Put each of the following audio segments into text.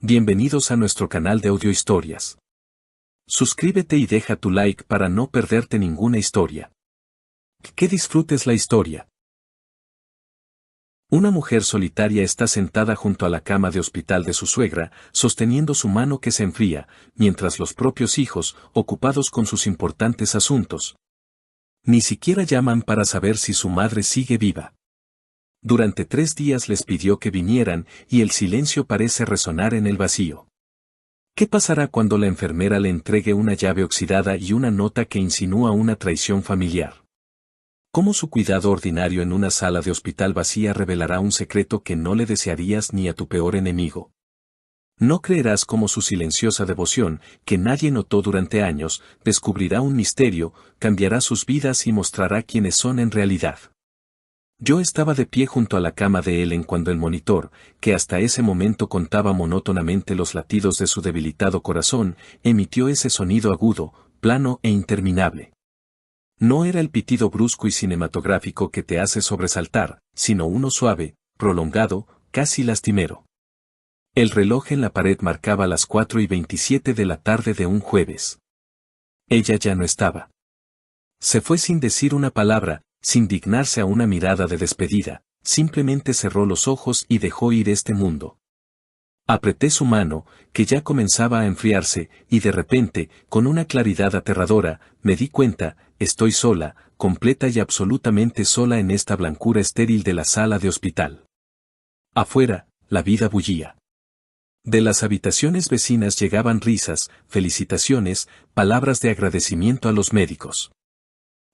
Bienvenidos a nuestro canal de audiohistorias. Suscríbete y deja tu like para no perderte ninguna historia. Que disfrutes la historia. Una mujer solitaria está sentada junto a la cama de hospital de su suegra, sosteniendo su mano que se enfría, mientras los propios hijos, ocupados con sus importantes asuntos, ni siquiera llaman para saber si su madre sigue viva. Durante 3 días les pidió que vinieran y el silencio parece resonar en el vacío. ¿Qué pasará cuando la enfermera le entregue una llave oxidada y una nota que insinúa una traición familiar? ¿Cómo su cuidado ordinario en una sala de hospital vacía revelará un secreto que no le desearías ni a tu peor enemigo? No creerás cómo su silenciosa devoción, que nadie notó durante años, descubrirá un misterio, cambiará sus vidas y mostrará quiénes son en realidad. Yo estaba de pie junto a la cama de Ellen cuando el monitor, que hasta ese momento contaba monótonamente los latidos de su debilitado corazón, emitió ese sonido agudo, plano e interminable. No era el pitido brusco y cinematográfico que te hace sobresaltar, sino uno suave, prolongado, casi lastimero. El reloj en la pared marcaba las 4:27 de la tarde de un jueves. Ella ya no estaba. Se fue sin decir una palabra, sin dignarse a una mirada de despedida, simplemente cerró los ojos y dejó ir este mundo. Apreté su mano, que ya comenzaba a enfriarse, y de repente, con una claridad aterradora, me di cuenta, estoy sola, completa y absolutamente sola en esta blancura estéril de la sala de hospital. Afuera, la vida bullía. De las habitaciones vecinas llegaban risas, felicitaciones, palabras de agradecimiento a los médicos.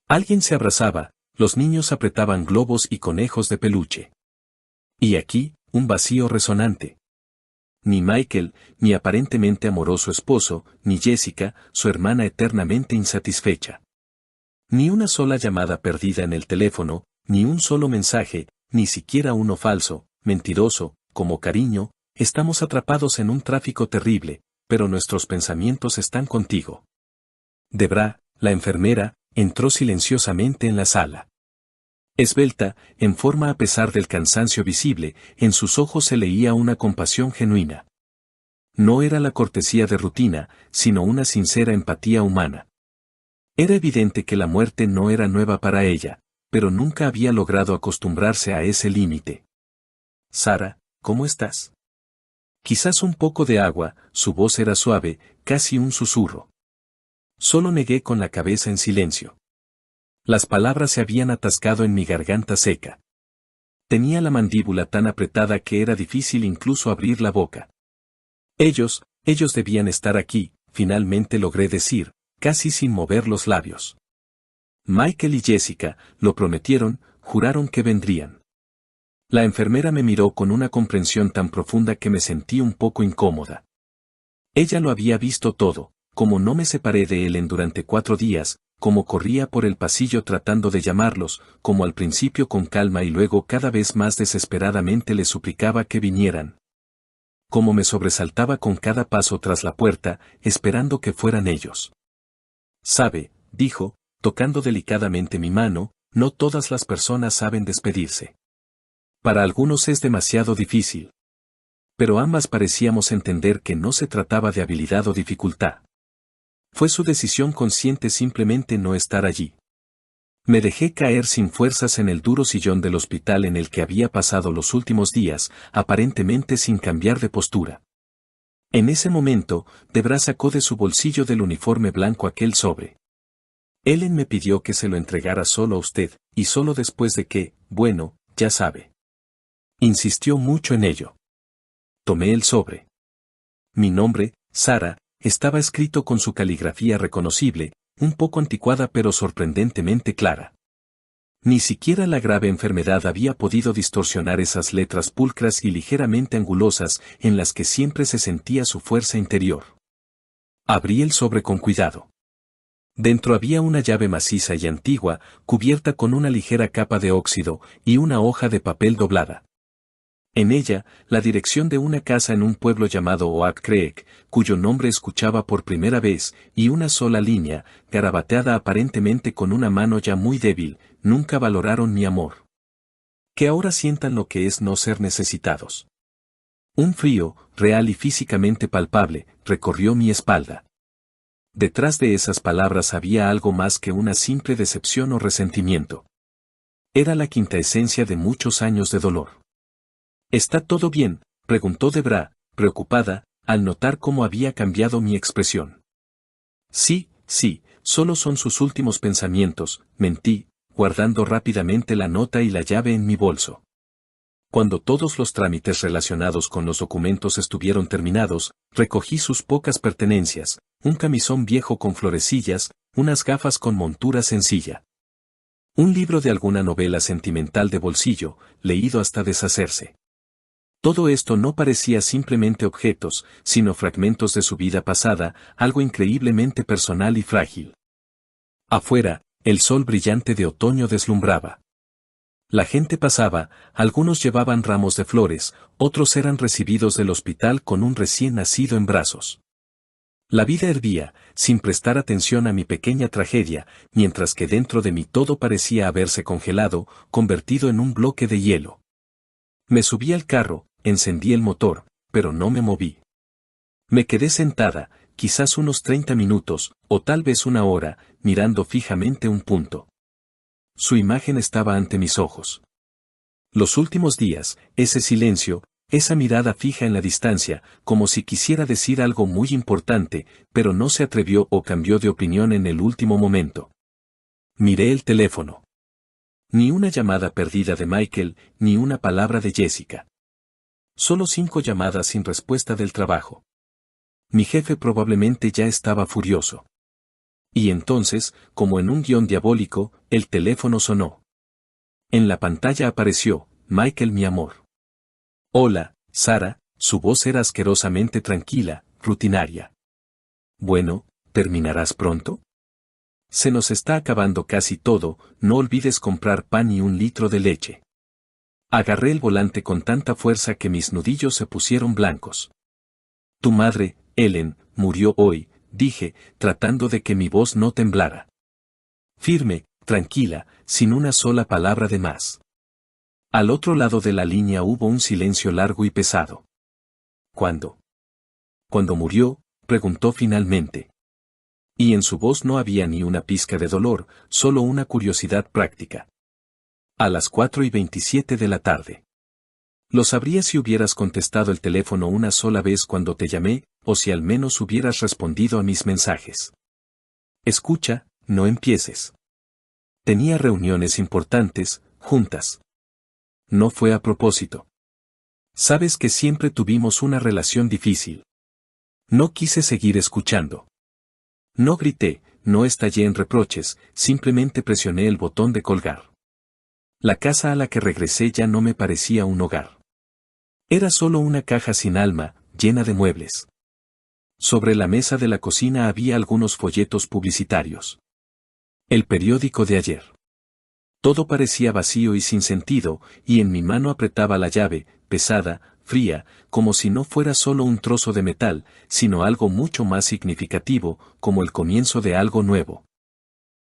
Alguien se abrazaba, los niños apretaban globos y conejos de peluche. Y aquí, un vacío resonante. Ni Michael, mi aparentemente amoroso esposo, ni Jessica, su hermana eternamente insatisfecha. Ni una sola llamada perdida en el teléfono, ni un solo mensaje, ni siquiera uno falso, mentiroso, como cariño, estamos atrapados en un tráfico terrible, pero nuestros pensamientos están contigo. Debra, la enfermera, entró silenciosamente en la sala. Esbelta, en forma a pesar del cansancio visible, en sus ojos se leía una compasión genuina. No era la cortesía de rutina, sino una sincera empatía humana. Era evidente que la muerte no era nueva para ella, pero nunca había logrado acostumbrarse a ese límite. Sara, ¿cómo estás? Quizás un poco de agua, su voz era suave, casi un susurro. Solo negué con la cabeza en silencio. Las palabras se habían atascado en mi garganta seca. Tenía la mandíbula tan apretada que era difícil incluso abrir la boca. Ellos debían estar aquí, finalmente logré decir, casi sin mover los labios. Michael y Jessica, lo prometieron, juraron que vendrían. La enfermera me miró con una comprensión tan profunda que me sentí un poco incómoda. Ella lo había visto todo. Como no me separé de Ellen durante 4 días, como corría por el pasillo tratando de llamarlos, como al principio con calma y luego cada vez más desesperadamente les suplicaba que vinieran. Como me sobresaltaba con cada paso tras la puerta, esperando que fueran ellos. Sabe, dijo, tocando delicadamente mi mano, no todas las personas saben despedirse. Para algunos es demasiado difícil. Pero ambas parecíamos entender que no se trataba de habilidad o dificultad. Fue su decisión consciente simplemente no estar allí. Me dejé caer sin fuerzas en el duro sillón del hospital en el que había pasado los últimos días, aparentemente sin cambiar de postura. En ese momento, Debra sacó de su bolsillo del uniforme blanco aquel sobre. Ellen me pidió que se lo entregara solo a usted, y solo después de que, bueno, ya sabe. Insistió mucho en ello. Tomé el sobre. Mi nombre, Sara, estaba escrito con su caligrafía reconocible, un poco anticuada pero sorprendentemente clara. Ni siquiera la grave enfermedad había podido distorsionar esas letras pulcras y ligeramente angulosas en las que siempre se sentía su fuerza interior. Abrí el sobre con cuidado. Dentro había una llave maciza y antigua, cubierta con una ligera capa de óxido, y una hoja de papel doblada. En ella, la dirección de una casa en un pueblo llamado Oak Creek, cuyo nombre escuchaba por primera vez, y una sola línea, garabateada aparentemente con una mano ya muy débil, nunca valoraron mi amor. Que ahora sientan lo que es no ser necesitados. Un frío, real y físicamente palpable, recorrió mi espalda. Detrás de esas palabras había algo más que una simple decepción o resentimiento. Era la quinta esencia de muchos años de dolor. ¿Está todo bien?, preguntó Debra, preocupada, al notar cómo había cambiado mi expresión. Sí, sí, solo son sus últimos pensamientos, mentí, guardando rápidamente la nota y la llave en mi bolso. Cuando todos los trámites relacionados con los documentos estuvieron terminados, recogí sus pocas pertenencias, un camisón viejo con florecillas, unas gafas con montura sencilla. Un libro de alguna novela sentimental de bolsillo, leído hasta deshacerse. Todo esto no parecía simplemente objetos, sino fragmentos de su vida pasada, algo increíblemente personal y frágil. Afuera, el sol brillante de otoño deslumbraba. La gente pasaba, algunos llevaban ramos de flores, otros eran recibidos del hospital con un recién nacido en brazos. La vida hervía, sin prestar atención a mi pequeña tragedia, mientras que dentro de mí todo parecía haberse congelado, convertido en un bloque de hielo. Me subí al carro, encendí el motor, pero no me moví. Me quedé sentada, quizás unos 30 minutos, o tal vez una hora, mirando fijamente un punto. Su imagen estaba ante mis ojos. Los últimos días, ese silencio, esa mirada fija en la distancia, como si quisiera decir algo muy importante, pero no se atrevió o cambió de opinión en el último momento. Miré el teléfono. Ni una llamada perdida de Michael, ni una palabra de Jessica. Solo 5 llamadas sin respuesta del trabajo. Mi jefe probablemente ya estaba furioso. Y entonces, como en un guión diabólico, el teléfono sonó. En la pantalla apareció, Michael, mi amor. Hola, Sara, su voz era asquerosamente tranquila, rutinaria. Bueno, ¿terminarás pronto? Se nos está acabando casi todo, no olvides comprar pan y 1 litro de leche. Agarré el volante con tanta fuerza que mis nudillos se pusieron blancos. Tu madre, Ellen, murió hoy, dije, tratando de que mi voz no temblara. Firme, tranquila, sin una sola palabra de más. Al otro lado de la línea hubo un silencio largo y pesado. ¿Cuándo? ¿Cuándo murió?, preguntó finalmente. Y en su voz no había ni una pizca de dolor, solo una curiosidad práctica. A las 4:27 de la tarde. Lo sabrías si hubieras contestado el teléfono una sola vez cuando te llamé, o si al menos hubieras respondido a mis mensajes. Escucha, no empieces. Tenía reuniones importantes, juntas. No fue a propósito. Sabes que siempre tuvimos una relación difícil. No quise seguir escuchando. No grité, no estallé en reproches, simplemente presioné el botón de colgar. La casa a la que regresé ya no me parecía un hogar. Era solo una caja sin alma, llena de muebles. Sobre la mesa de la cocina había algunos folletos publicitarios. El periódico de ayer. Todo parecía vacío y sin sentido, y en mi mano apretaba la llave, pesada, fría, como si no fuera solo un trozo de metal, sino algo mucho más significativo, como el comienzo de algo nuevo.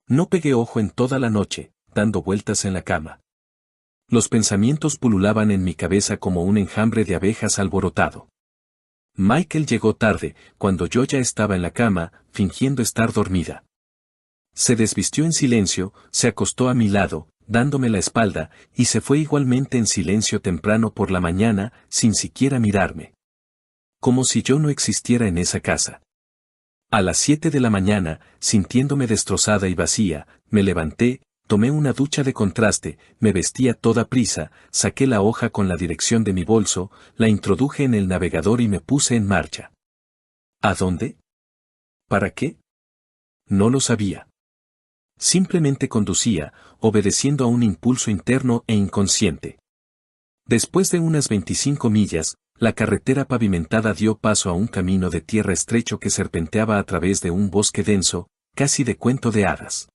No pegué ojo en toda la noche, dando vueltas en la cama. Los pensamientos pululaban en mi cabeza como un enjambre de abejas alborotado. Michael llegó tarde, cuando yo ya estaba en la cama, fingiendo estar dormida. Se desvistió en silencio, se acostó a mi lado, dándome la espalda, y se fue igualmente en silencio temprano por la mañana, sin siquiera mirarme. Como si yo no existiera en esa casa. A las 7 de la mañana, sintiéndome destrozada y vacía, me levanté, tomé una ducha de contraste, me vestí a toda prisa, saqué la hoja con la dirección de mi bolso, la introduje en el navegador y me puse en marcha. ¿A dónde? ¿Para qué? No lo sabía. Simplemente conducía, obedeciendo a un impulso interno e inconsciente. Después de unas 25 millas, la carretera pavimentada dio paso a un camino de tierra estrecho que serpenteaba a través de un bosque denso, casi de cuento de hadas.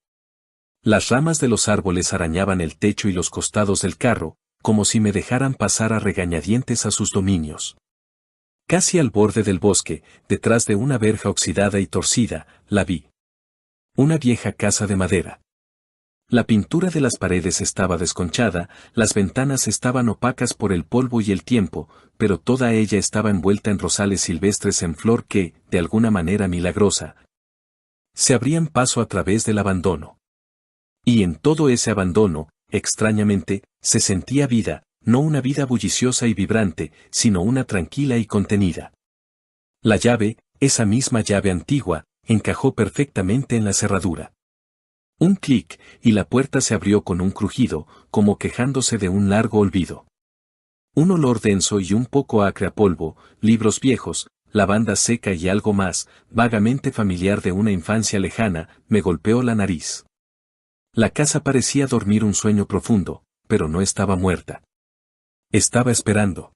Las ramas de los árboles arañaban el techo y los costados del carro, como si me dejaran pasar a regañadientes a sus dominios. Casi al borde del bosque, detrás de una verja oxidada y torcida, la vi. Una vieja casa de madera. La pintura de las paredes estaba desconchada, las ventanas estaban opacas por el polvo y el tiempo, pero toda ella estaba envuelta en rosales silvestres en flor que, de alguna manera milagrosa, se abrían paso a través del abandono. Y en todo ese abandono, extrañamente, se sentía vida, no una vida bulliciosa y vibrante, sino una tranquila y contenida. La llave, esa misma llave antigua, encajó perfectamente en la cerradura. Un clic, y la puerta se abrió con un crujido, como quejándose de un largo olvido. Un olor denso y un poco acre a polvo, libros viejos, lavanda seca y algo más, vagamente familiar de una infancia lejana, me golpeó la nariz. La casa parecía dormir un sueño profundo, pero no estaba muerta. Estaba esperando.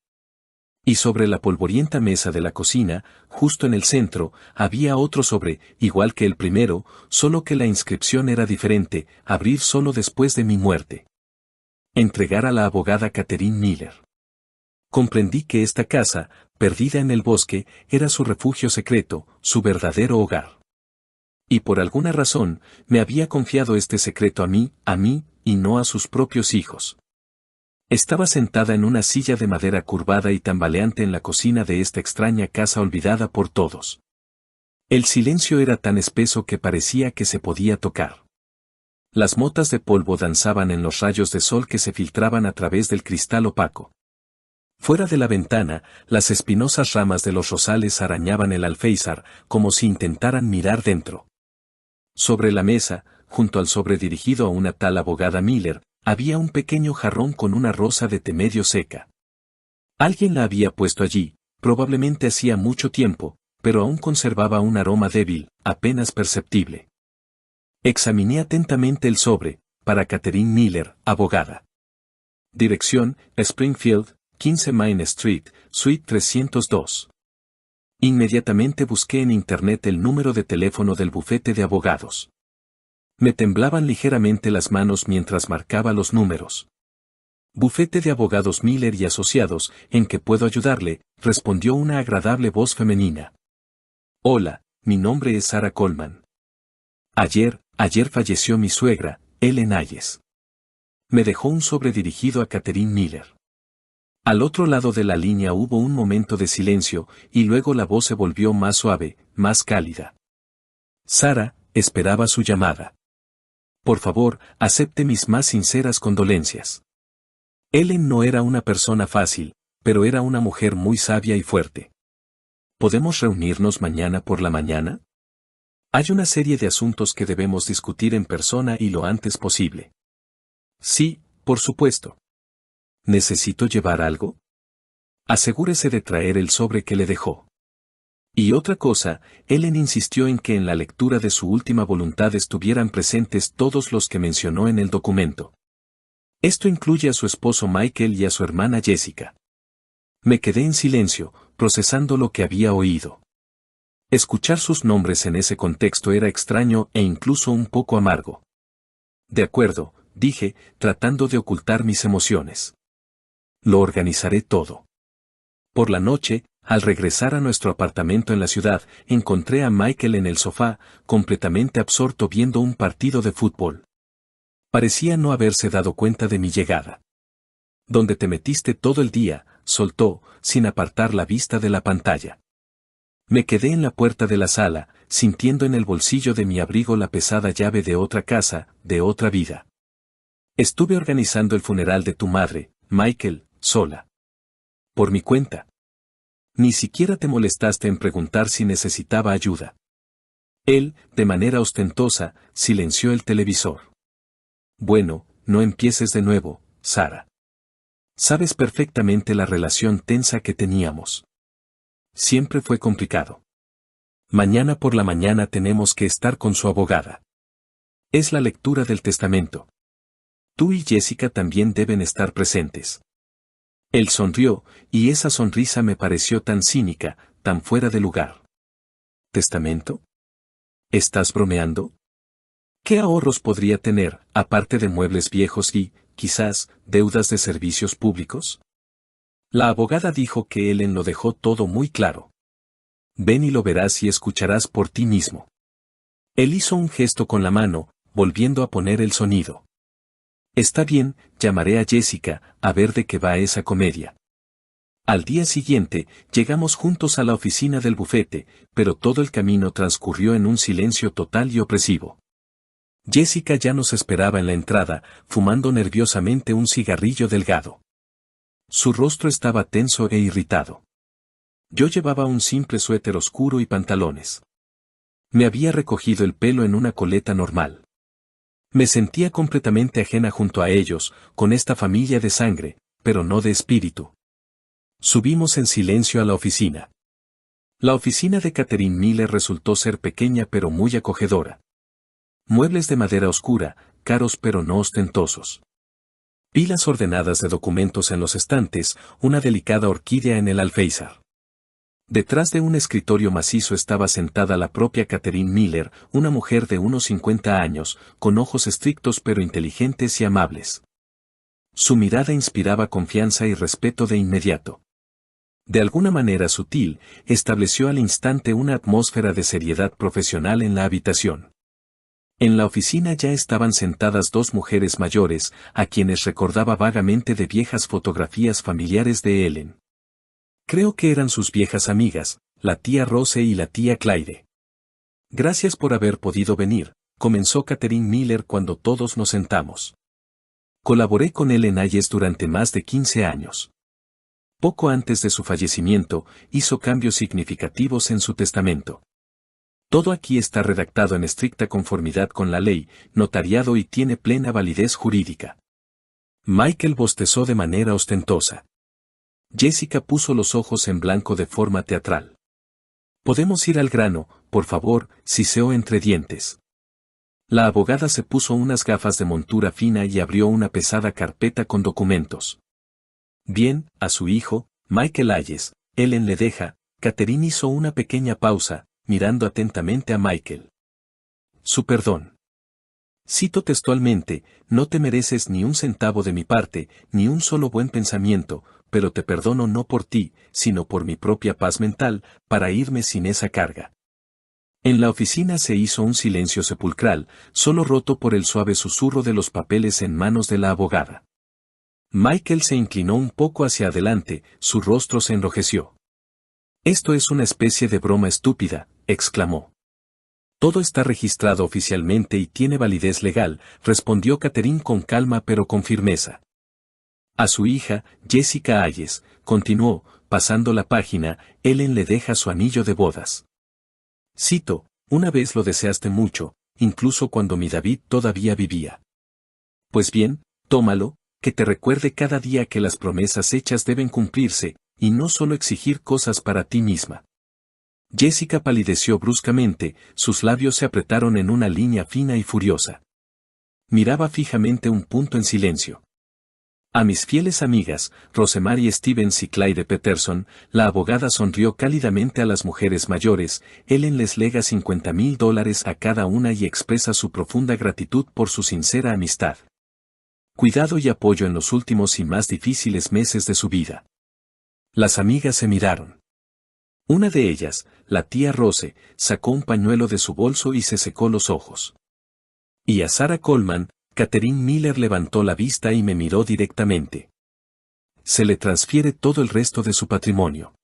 Y sobre la polvorienta mesa de la cocina, justo en el centro, había otro sobre, igual que el primero, solo que la inscripción era diferente: abrir solo después de mi muerte. Entregar a la abogada Catherine Miller. Comprendí que esta casa, perdida en el bosque, era su refugio secreto, su verdadero hogar. Y por alguna razón, me había confiado este secreto a mí, y no a sus propios hijos. Estaba sentada en una silla de madera curvada y tambaleante en la cocina de esta extraña casa olvidada por todos. El silencio era tan espeso que parecía que se podía tocar. Las motas de polvo danzaban en los rayos de sol que se filtraban a través del cristal opaco. Fuera de la ventana, las espinosas ramas de los rosales arañaban el alféizar, como si intentaran mirar dentro. Sobre la mesa, junto al sobre dirigido a una tal abogada Miller, había un pequeño jarrón con una rosa de té medio seca. Alguien la había puesto allí, probablemente hacía mucho tiempo, pero aún conservaba un aroma débil, apenas perceptible. Examiné atentamente el sobre: para Catherine Miller, abogada. Dirección: Springfield, 15 Main Street, Suite 302. Inmediatamente busqué en internet el número de teléfono del bufete de abogados. Me temblaban ligeramente las manos mientras marcaba los números. Bufete de abogados Miller y Asociados, ¿en qué puedo ayudarle?, respondió una agradable voz femenina. Hola, mi nombre es Sarah Coleman. Ayer falleció mi suegra, Ellen Hayes. Me dejó un sobre dirigido a Catherine Miller. Al otro lado de la línea hubo un momento de silencio, y luego la voz se volvió más suave, más cálida. Sarah, esperaba su llamada. Por favor, acepte mis más sinceras condolencias. Ellen no era una persona fácil, pero era una mujer muy sabia y fuerte. ¿Podemos reunirnos mañana por la mañana? Hay una serie de asuntos que debemos discutir en persona y lo antes posible. Sí, por supuesto. ¿Necesito llevar algo? Asegúrese de traer el sobre que le dejó. Y otra cosa, Ellen insistió en que en la lectura de su última voluntad estuvieran presentes todos los que mencionó en el documento. Esto incluye a su esposo Michael y a su hermana Jessica. Me quedé en silencio, procesando lo que había oído. Escuchar sus nombres en ese contexto era extraño e incluso un poco amargo. De acuerdo, dije, tratando de ocultar mis emociones. Lo organizaré todo. Por la noche, al regresar a nuestro apartamento en la ciudad, encontré a Michael en el sofá, completamente absorto viendo un partido de fútbol. Parecía no haberse dado cuenta de mi llegada. ¿Dónde te metiste todo el día?, soltó, sin apartar la vista de la pantalla. Me quedé en la puerta de la sala, sintiendo en el bolsillo de mi abrigo la pesada llave de otra casa, de otra vida. Estuve organizando el funeral de tu madre, Michael, sola. Por mi cuenta. Ni siquiera te molestaste en preguntar si necesitaba ayuda. Él, de manera ostentosa, silenció el televisor. Bueno, no empieces de nuevo, Sarah. Sabes perfectamente la relación tensa que teníamos. Siempre fue complicado. Mañana por la mañana tenemos que estar con su abogada. Es la lectura del testamento. Tú y Jessica también deben estar presentes. Él sonrió, y esa sonrisa me pareció tan cínica, tan fuera de lugar. ¿Testamento? ¿Estás bromeando? ¿Qué ahorros podría tener, aparte de muebles viejos y, quizás, deudas de servicios públicos? La abogada dijo que Ellen lo dejó todo muy claro. Ven y lo verás y escucharás por ti mismo. Él hizo un gesto con la mano, volviendo a poner el sonido. Está bien, llamaré a Jessica, a ver de qué va esa comedia. Al día siguiente, llegamos juntos a la oficina del bufete, pero todo el camino transcurrió en un silencio total y opresivo. Jessica ya nos esperaba en la entrada, fumando nerviosamente un cigarrillo delgado. Su rostro estaba tenso e irritado. Yo llevaba un simple suéter oscuro y pantalones. Me había recogido el pelo en una coleta normal. Me sentía completamente ajena junto a ellos, con esta familia de sangre, pero no de espíritu. Subimos en silencio a la oficina. La oficina de Catherine Miller resultó ser pequeña pero muy acogedora. Muebles de madera oscura, caros pero no ostentosos. Pilas ordenadas de documentos en los estantes, una delicada orquídea en el alféizar. Detrás de un escritorio macizo estaba sentada la propia Catherine Miller, una mujer de unos 50 años, con ojos estrictos pero inteligentes y amables. Su mirada inspiraba confianza y respeto de inmediato. De alguna manera sutil, estableció al instante una atmósfera de seriedad profesional en la habitación. En la oficina ya estaban sentadas dos mujeres mayores, a quienes recordaba vagamente de viejas fotografías familiares de Ellen. Creo que eran sus viejas amigas, la tía Rose y la tía Clyde. Gracias por haber podido venir, comenzó Catherine Miller cuando todos nos sentamos. Colaboré con Ellen Hayes durante más de 15 años. Poco antes de su fallecimiento, hizo cambios significativos en su testamento. Todo aquí está redactado en estricta conformidad con la ley, notariado y tiene plena validez jurídica. Michael bostezó de manera ostentosa. Jessica puso los ojos en blanco de forma teatral. «Podemos ir al grano, por favor», siseó entre dientes. La abogada se puso unas gafas de montura fina y abrió una pesada carpeta con documentos. «Bien, a su hijo, Michael Hayes, Ellen le deja». Catherine hizo una pequeña pausa, mirando atentamente a Michael. «Su perdón. Cito textualmente, no te mereces ni un centavo de mi parte, ni un solo buen pensamiento, pero te perdono no por ti, sino por mi propia paz mental, para irme sin esa carga». En la oficina se hizo un silencio sepulcral, solo roto por el suave susurro de los papeles en manos de la abogada. Michael se inclinó un poco hacia adelante, su rostro se enrojeció. «Esto es una especie de broma estúpida», exclamó. «Todo está registrado oficialmente y tiene validez legal», respondió Catherine con calma pero con firmeza. «A su hija, Jessica Hayes», continuó, pasando la página, «Ellen le deja su anillo de bodas. Cito, una vez lo deseaste mucho, incluso cuando mi David todavía vivía. Pues bien, tómalo, que te recuerde cada día que las promesas hechas deben cumplirse, y no solo exigir cosas para ti misma». Jessica palideció bruscamente, sus labios se apretaron en una línea fina y furiosa. Miraba fijamente un punto en silencio. A mis fieles amigas, Rosemary Stevens y Clyde Peterson, la abogada sonrió cálidamente a las mujeres mayores. Ellen les lega $50,000 a cada una y expresa su profunda gratitud por su sincera amistad, cuidado y apoyo en los últimos y más difíciles meses de su vida. Las amigas se miraron. Una de ellas, la tía Rose, sacó un pañuelo de su bolso y se secó los ojos. Y a Sarah Coleman, Catherine Miller levantó la vista y me miró directamente. «Se le transfiere todo el resto de su patrimonio.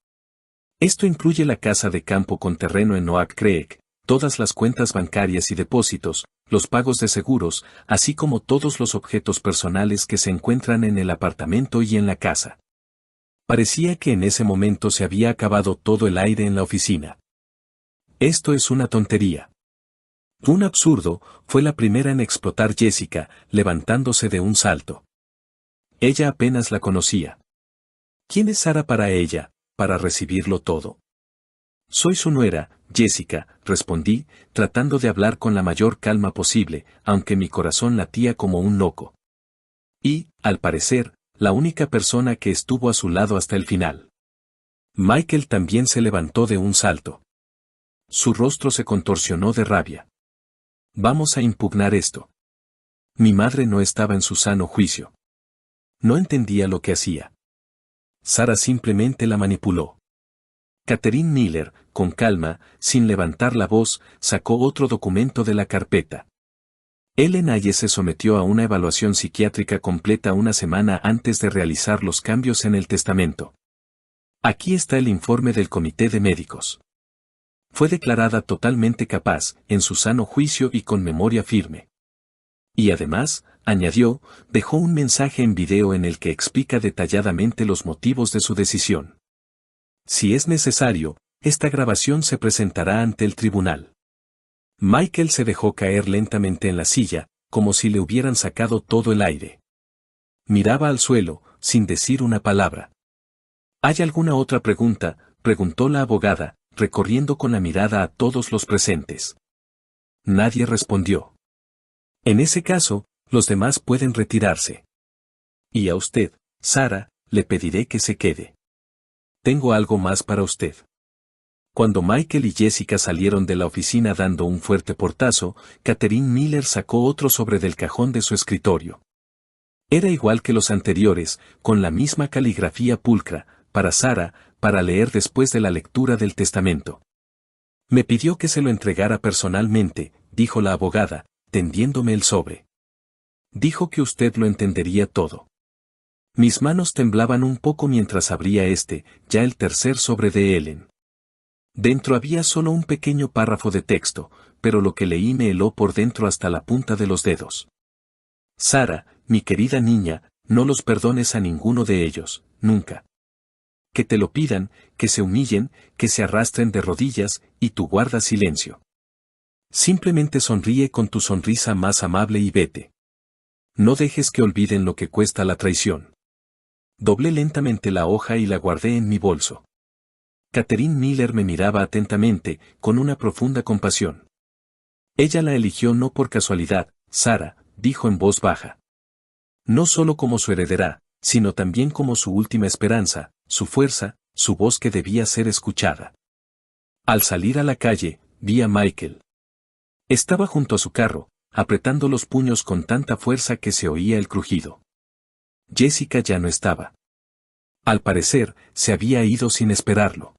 Esto incluye la casa de campo con terreno en Oak Creek, todas las cuentas bancarias y depósitos, los pagos de seguros, así como todos los objetos personales que se encuentran en el apartamento y en la casa». Parecía que en ese momento se había acabado todo el aire en la oficina. «Esto es una tontería. Un absurdo», fue la primera en explotar Jessica, levantándose de un salto. Ella apenas la conocía. «¿Quién es Sara para ella, para recibirlo todo?» «Soy su nuera, Jessica», respondí, tratando de hablar con la mayor calma posible, aunque mi corazón latía como un loco. Y, al parecer, la única persona que estuvo a su lado hasta el final. Michael también se levantó de un salto. Su rostro se contorsionó de rabia. «Vamos a impugnar esto». Mi madre no estaba en su sano juicio. No entendía lo que hacía. Sara simplemente la manipuló. Catherine Miller, con calma, sin levantar la voz, sacó otro documento de la carpeta. Ellen Aye se sometió a una evaluación psiquiátrica completa una semana antes de realizar los cambios en el testamento. Aquí está el informe del comité de médicos. Fue declarada totalmente capaz, en su sano juicio y con memoria firme. Y además, añadió, dejó un mensaje en video en el que explica detalladamente los motivos de su decisión. Si es necesario, esta grabación se presentará ante el tribunal. Michael se dejó caer lentamente en la silla, como si le hubieran sacado todo el aire. Miraba al suelo, sin decir una palabra. ¿Hay alguna otra pregunta?, preguntó la abogada, recorriendo con la mirada a todos los presentes. Nadie respondió. En ese caso, los demás pueden retirarse. Y a usted, Sarah, le pediré que se quede. Tengo algo más para usted. Cuando Michael y Jessica salieron de la oficina dando un fuerte portazo, Catherine Miller sacó otro sobre del cajón de su escritorio. Era igual que los anteriores, con la misma caligrafía pulcra, para Sarah, para leer después de la lectura del testamento. Me pidió que se lo entregara personalmente, dijo la abogada, tendiéndome el sobre. Dijo que usted lo entendería todo. Mis manos temblaban un poco mientras abría ya el tercer sobre de Ellen. Dentro había solo un pequeño párrafo de texto, pero lo que leí me heló por dentro hasta la punta de los dedos. Sarah, mi querida niña, no los perdones a ninguno de ellos, nunca. Que te lo pidan, que se humillen, que se arrastren de rodillas, y tú guardas silencio. Simplemente sonríe con tu sonrisa más amable y vete. No dejes que olviden lo que cuesta la traición. Doblé lentamente la hoja y la guardé en mi bolso. Catherine Miller me miraba atentamente, con una profunda compasión. Ella la eligió no por casualidad, Sarah, dijo en voz baja. No solo como su heredera, sino también como su última esperanza, su fuerza, su voz que debía ser escuchada. Al salir a la calle, vi a Michael. Estaba junto a su carro, apretando los puños con tanta fuerza que se oía el crujido. Jessica ya no estaba. Al parecer, se había ido sin esperarlo.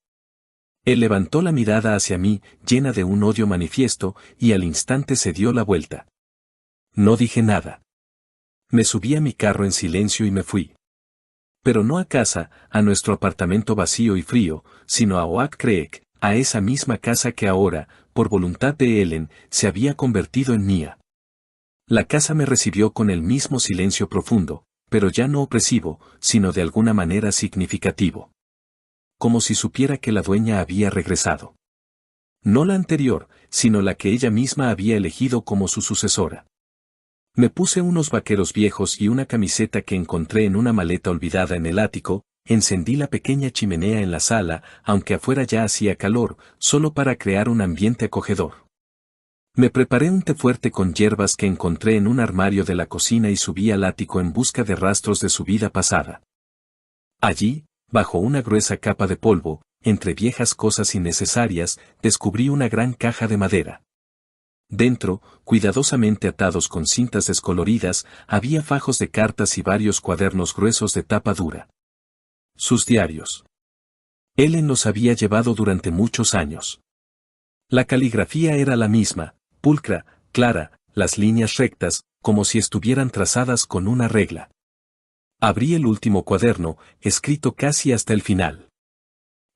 Él levantó la mirada hacia mí, llena de un odio manifiesto, y al instante se dio la vuelta. No dije nada. Me subí a mi carro en silencio y me fui. Pero no a casa, a nuestro apartamento vacío y frío, sino a Oak Creek, a esa misma casa que ahora, por voluntad de Ellen, se había convertido en mía. La casa me recibió con el mismo silencio profundo, pero ya no opresivo, sino de alguna manera significativo. Como si supiera que la dueña había regresado. No la anterior, sino la que ella misma había elegido como su sucesora. Me puse unos vaqueros viejos y una camiseta que encontré en una maleta olvidada en el ático, encendí la pequeña chimenea en la sala, aunque afuera ya hacía calor, solo para crear un ambiente acogedor. Me preparé un té fuerte con hierbas que encontré en un armario de la cocina y subí al ático en busca de rastros de su vida pasada. Allí, bajo una gruesa capa de polvo, entre viejas cosas innecesarias, descubrí una gran caja de madera. Dentro, cuidadosamente atados con cintas descoloridas, había fajos de cartas y varios cuadernos gruesos de tapa dura. Sus diarios. Ellen los había llevado durante muchos años. La caligrafía era la misma, pulcra, clara, las líneas rectas, como si estuvieran trazadas con una regla. Abrí el último cuaderno, escrito casi hasta el final.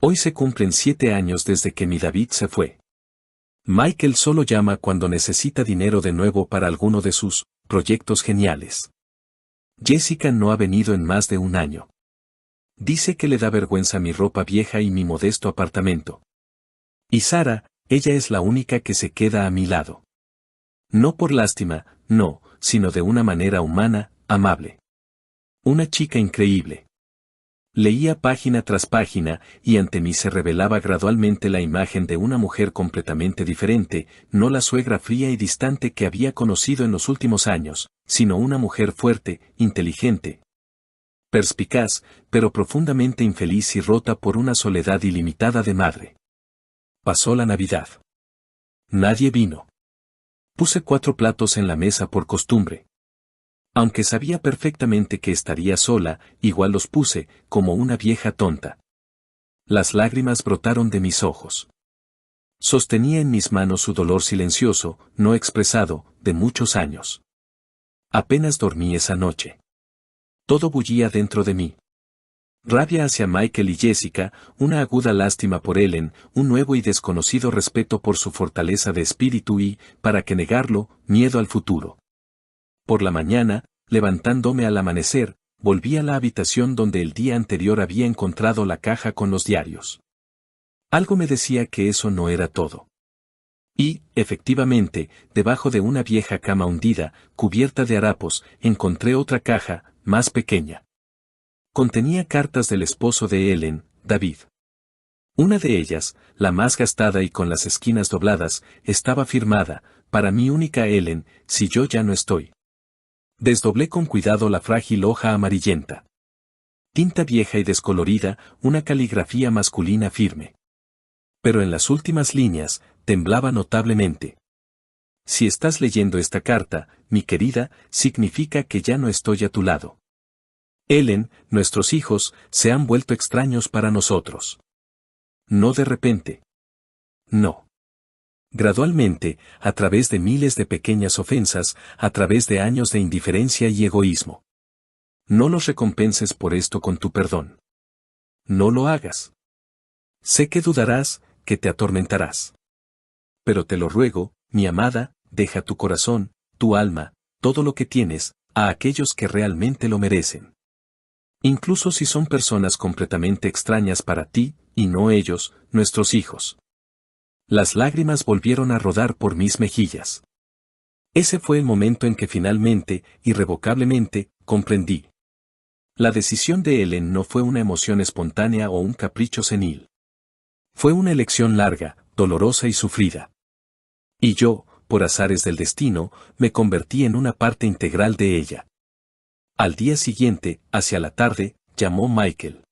Hoy se cumplen 7 años desde que mi David se fue. Michael solo llama cuando necesita dinero de nuevo para alguno de sus proyectos geniales. Jessica no ha venido en más de 1 año. Dice que le da vergüenza mi ropa vieja y mi modesto apartamento. Y Sarah, ella es la única que se queda a mi lado. No por lástima, no, sino de una manera humana, amable. Una chica increíble. Leía página tras página, y ante mí se revelaba gradualmente la imagen de una mujer completamente diferente, no la suegra fría y distante que había conocido en los últimos años, sino una mujer fuerte, inteligente, perspicaz, pero profundamente infeliz y rota por una soledad ilimitada de madre. Pasó la Navidad. Nadie vino. Puse 4 platos en la mesa por costumbre. Aunque sabía perfectamente que estaría sola, igual los puse, como una vieja tonta. Las lágrimas brotaron de mis ojos. Sostenía en mis manos su dolor silencioso, no expresado, de muchos años. Apenas dormí esa noche. Todo bullía dentro de mí. Rabia hacia Michael y Jessica, una aguda lástima por Ellen, un nuevo y desconocido respeto por su fortaleza de espíritu y, para qué negarlo, miedo al futuro. Por la mañana, levantándome al amanecer, volví a la habitación donde el día anterior había encontrado la caja con los diarios. Algo me decía que eso no era todo. Y, efectivamente, debajo de una vieja cama hundida, cubierta de harapos, encontré otra caja, más pequeña. Contenía cartas del esposo de Ellen, David. Una de ellas, la más gastada y con las esquinas dobladas, estaba firmada, para mi única Ellen, si yo ya no estoy. Desdoblé con cuidado la frágil hoja amarillenta. Tinta vieja y descolorida, una caligrafía masculina firme. Pero en las últimas líneas, temblaba notablemente. Si estás leyendo esta carta, mi querida, significa que ya no estoy a tu lado. Ellen, nuestros hijos, se han vuelto extraños para nosotros. No de repente. No. Gradualmente, a través de miles de pequeñas ofensas, a través de años de indiferencia y egoísmo. No los recompenses por esto con tu perdón. No lo hagas. Sé que dudarás, que te atormentarás. Pero te lo ruego, mi amada, deja tu corazón, tu alma, todo lo que tienes, a aquellos que realmente lo merecen. Incluso si son personas completamente extrañas para ti, y no ellos, nuestros hijos. Las lágrimas volvieron a rodar por mis mejillas. Ese fue el momento en que finalmente, irrevocablemente, comprendí. La decisión de Ellen no fue una emoción espontánea o un capricho senil. Fue una elección larga, dolorosa y sufrida. Y yo, por azares del destino, me convertí en una parte integral de ella. Al día siguiente, hacia la tarde, llamó Michael.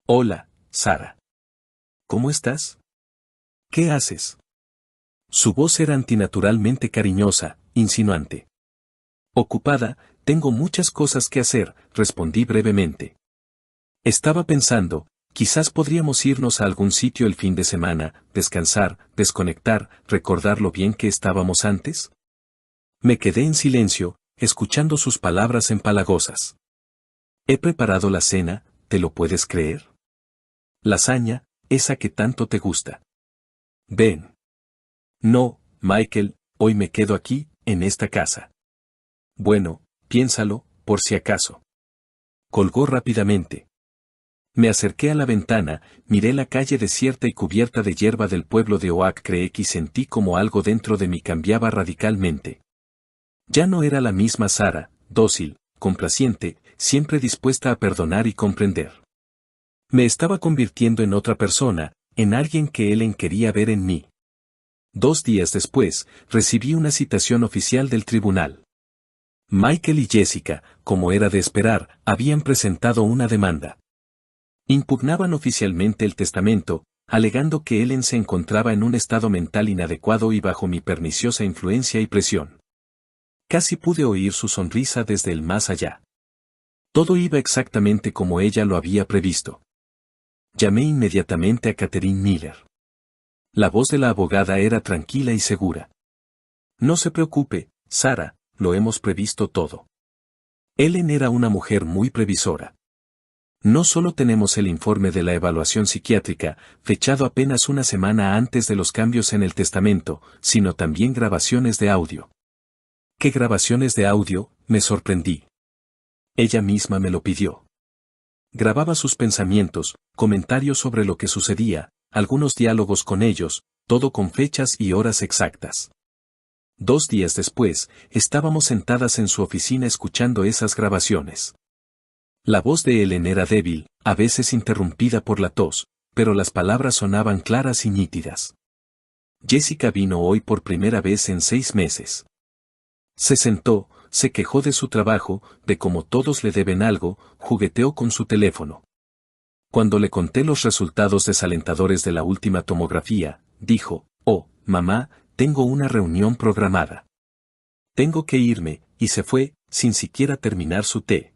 Hola, Sara. ¿Cómo estás? ¿Qué haces? Su voz era antinaturalmente cariñosa, insinuante. Ocupada, tengo muchas cosas que hacer, respondí brevemente. Estaba pensando, quizás podríamos irnos a algún sitio el fin de semana, descansar, desconectar, recordar lo bien que estábamos antes. Me quedé en silencio, escuchando sus palabras empalagosas. He preparado la cena, ¿te lo puedes creer? Lasaña, esa que tanto te gusta. Ven. No, Michael, hoy me quedo aquí, en esta casa. Bueno, piénsalo, por si acaso. Colgó rápidamente. Me acerqué a la ventana, miré la calle desierta y cubierta de hierba del pueblo de Oak Creek y sentí como algo dentro de mí cambiaba radicalmente. Ya no era la misma Sara, dócil, complaciente, siempre dispuesta a perdonar y comprender. Me estaba convirtiendo en otra persona, en alguien que Ellen quería ver en mí. 2 días después, recibí una citación oficial del tribunal. Michael y Jessica, como era de esperar, habían presentado una demanda. Impugnaban oficialmente el testamento, alegando que Ellen se encontraba en un estado mental inadecuado y bajo mi perniciosa influencia y presión. Casi pude oír su sonrisa desde el más allá. Todo iba exactamente como ella lo había previsto. Llamé inmediatamente a Catherine Miller. La voz de la abogada era tranquila y segura. No se preocupe, Sara, lo hemos previsto todo. Ellen era una mujer muy previsora. No solo tenemos el informe de la evaluación psiquiátrica, fechado apenas una semana antes de los cambios en el testamento, sino también grabaciones de audio. ¿Qué grabaciones de audio?, me sorprendí. Ella misma me lo pidió. Grababa sus pensamientos, comentarios sobre lo que sucedía, algunos diálogos con ellos, todo con fechas y horas exactas. 2 días después, estábamos sentadas en su oficina escuchando esas grabaciones. La voz de Ellen era débil, a veces interrumpida por la tos, pero las palabras sonaban claras y nítidas. Jessica vino hoy por primera vez en 6 meses. Se sentó, se quejó de su trabajo, de cómo todos le deben algo, jugueteó con su teléfono. Cuando le conté los resultados desalentadores de la última tomografía, dijo, «Oh, mamá, tengo una reunión programada. Tengo que irme», y se fue, sin siquiera terminar su té.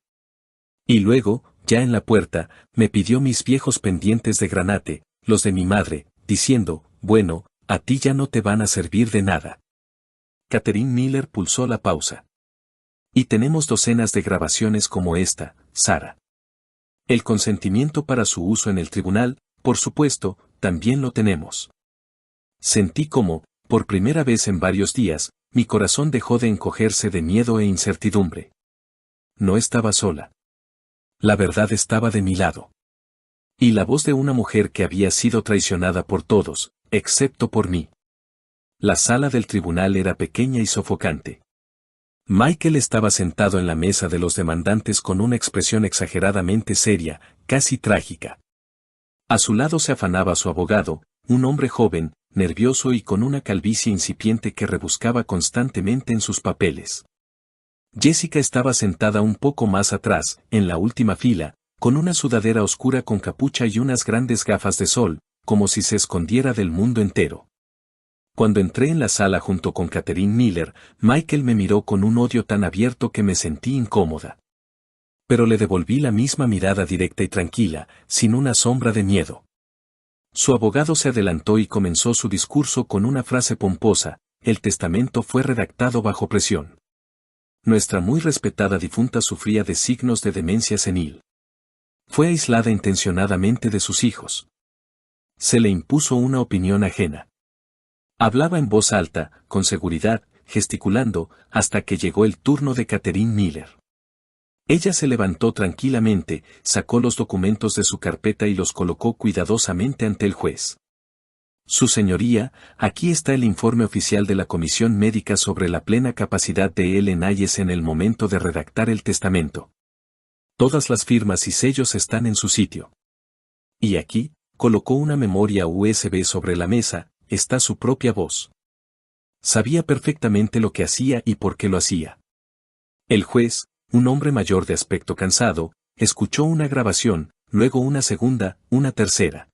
Y luego, ya en la puerta, me pidió mis viejos pendientes de granate, los de mi madre, diciendo, «Bueno, a ti ya no te van a servir de nada». Catherine Miller pulsó la pausa. Y tenemos docenas de grabaciones como esta, Sara. El consentimiento para su uso en el tribunal, por supuesto, también lo tenemos. Sentí como, por primera vez en varios días, mi corazón dejó de encogerse de miedo e incertidumbre. No estaba sola. La verdad estaba de mi lado. Y la voz de una mujer que había sido traicionada por todos, excepto por mí. La sala del tribunal era pequeña y sofocante. Michael estaba sentado en la mesa de los demandantes con una expresión exageradamente seria, casi trágica. A su lado se afanaba su abogado, un hombre joven, nervioso y con una calvicie incipiente que rebuscaba constantemente en sus papeles. Jessica estaba sentada un poco más atrás, en la última fila, con una sudadera oscura con capucha y unas grandes gafas de sol, como si se escondiera del mundo entero. Cuando entré en la sala junto con Catherine Miller, Michael me miró con un odio tan abierto que me sentí incómoda. Pero le devolví la misma mirada directa y tranquila, sin una sombra de miedo. Su abogado se adelantó y comenzó su discurso con una frase pomposa: el testamento fue redactado bajo presión. Nuestra muy respetada difunta sufría de signos de demencia senil. Fue aislada intencionadamente de sus hijos. Se le impuso una opinión ajena. Hablaba en voz alta, con seguridad, gesticulando, hasta que llegó el turno de Catherine Miller. Ella se levantó tranquilamente, sacó los documentos de su carpeta y los colocó cuidadosamente ante el juez. Su señoría, aquí está el informe oficial de la Comisión Médica sobre la plena capacidad de Ellen Hayes en el momento de redactar el testamento. Todas las firmas y sellos están en su sitio. Y aquí, colocó una memoria USB sobre la mesa, está su propia voz. Sabía perfectamente lo que hacía y por qué lo hacía. El juez, un hombre mayor de aspecto cansado, escuchó una grabación, luego una segunda, una tercera.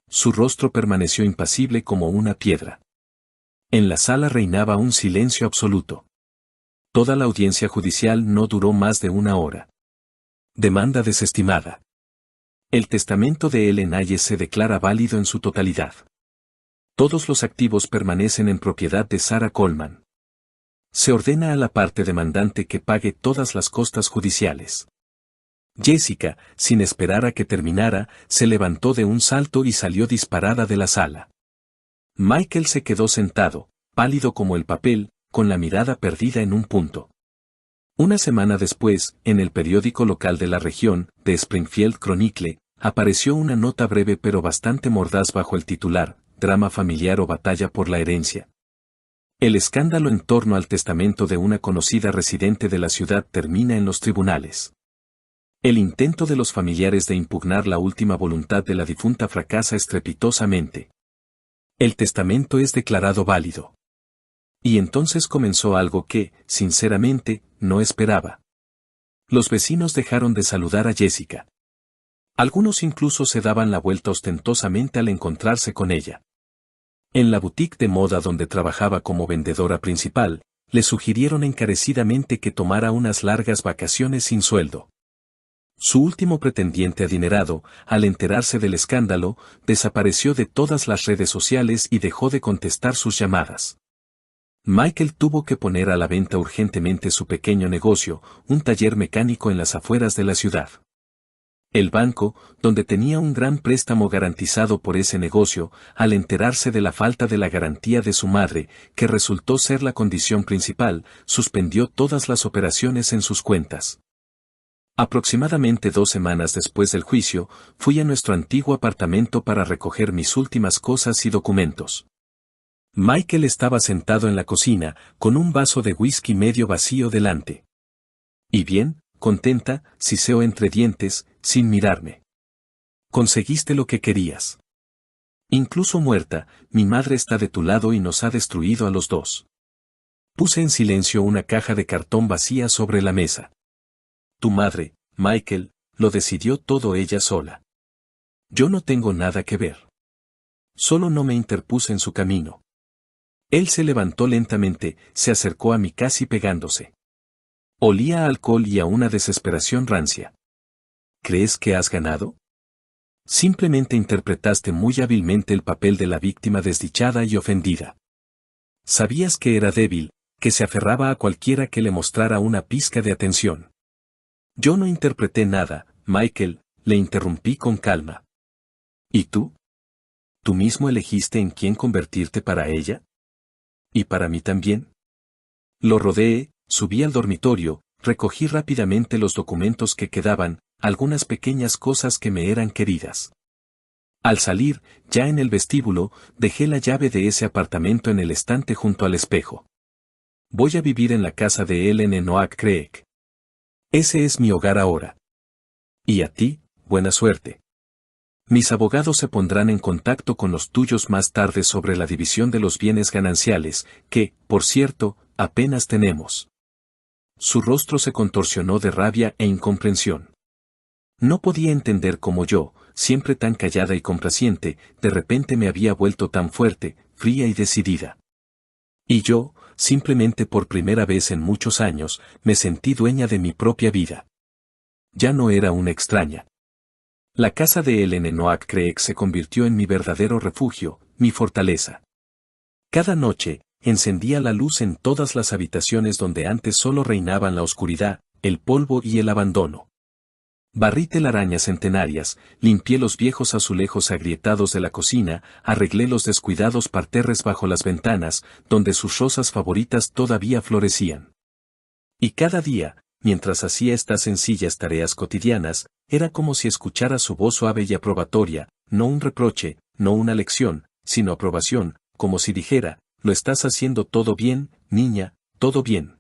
Su rostro permaneció impasible como una piedra. En la sala reinaba un silencio absoluto. Toda la audiencia judicial no duró más de una hora. Demanda desestimada. El testamento de Ellen Hayes se declara válido en su totalidad. Todos los activos permanecen en propiedad de Sarah Coleman. Se ordena a la parte demandante que pague todas las costas judiciales. Jessica, sin esperar a que terminara, se levantó de un salto y salió disparada de la sala. Michael se quedó sentado, pálido como el papel, con la mirada perdida en un punto. Una semana después, en el periódico local de la región, The Springfield Chronicle, apareció una nota breve pero bastante mordaz bajo el titular: drama familiar o batalla por la herencia. El escándalo en torno al testamento de una conocida residente de la ciudad termina en los tribunales. El intento de los familiares de impugnar la última voluntad de la difunta fracasa estrepitosamente. El testamento es declarado válido. Y entonces comenzó algo que, sinceramente, no esperaba. Los vecinos dejaron de saludar a Jessica. Algunos incluso se daban la vuelta ostentosamente al encontrarse con ella. En la boutique de moda donde trabajaba como vendedora principal, le sugirieron encarecidamente que tomara unas largas vacaciones sin sueldo. Su último pretendiente adinerado, al enterarse del escándalo, desapareció de todas las redes sociales y dejó de contestar sus llamadas. Michael tuvo que poner a la venta urgentemente su pequeño negocio, un taller mecánico en las afueras de la ciudad. El banco, donde tenía un gran préstamo garantizado por ese negocio, al enterarse de la falta de la garantía de su madre, que resultó ser la condición principal, suspendió todas las operaciones en sus cuentas. Aproximadamente 2 semanas después del juicio, fui a nuestro antiguo apartamento para recoger mis últimas cosas y documentos. Michael estaba sentado en la cocina, con un vaso de whisky medio vacío delante. ¿Y bien? Contenta, siseó entre dientes, sin mirarme. Conseguiste lo que querías. Incluso muerta, mi madre está de tu lado y nos ha destruido a los dos. Puse en silencio una caja de cartón vacía sobre la mesa. Tu madre, Michael, lo decidió todo ella sola. Yo no tengo nada que ver. Solo no me interpuse en su camino. Él se levantó lentamente, se acercó a mí casi pegándose. Olía a alcohol y a una desesperación rancia. ¿Crees que has ganado? Simplemente interpretaste muy hábilmente el papel de la víctima desdichada y ofendida. Sabías que era débil, que se aferraba a cualquiera que le mostrara una pizca de atención. Yo no interpreté nada, Michael, le interrumpí con calma. ¿Y tú? ¿Tú mismo elegiste en quién convertirte para ella? ¿Y para mí también? Lo rodeé, subí al dormitorio, recogí rápidamente los documentos que quedaban, algunas pequeñas cosas que me eran queridas. Al salir, ya en el vestíbulo, dejé la llave de ese apartamento en el estante junto al espejo. Voy a vivir en la casa de Ellen en Oak Creek. Ese es mi hogar ahora. Y a ti, buena suerte. Mis abogados se pondrán en contacto con los tuyos más tarde sobre la división de los bienes gananciales, que, por cierto, apenas tenemos. Su rostro se contorsionó de rabia e incomprensión. No podía entender cómo yo, siempre tan callada y complaciente, de repente me había vuelto tan fuerte, fría y decidida. Y yo, simplemente por primera vez en muchos años, me sentí dueña de mi propia vida. Ya no era una extraña. La casa de Ellen en Oak Creek se convirtió en mi verdadero refugio, mi fortaleza. Cada noche, encendía la luz en todas las habitaciones donde antes solo reinaban la oscuridad, el polvo y el abandono. Barrí telarañas centenarias, limpié los viejos azulejos agrietados de la cocina, arreglé los descuidados parterres bajo las ventanas, donde sus rosas favoritas todavía florecían. Y cada día, mientras hacía estas sencillas tareas cotidianas, era como si escuchara su voz suave y aprobatoria, no un reproche, no una lección, sino aprobación, como si dijera, lo estás haciendo todo bien, niña, todo bien.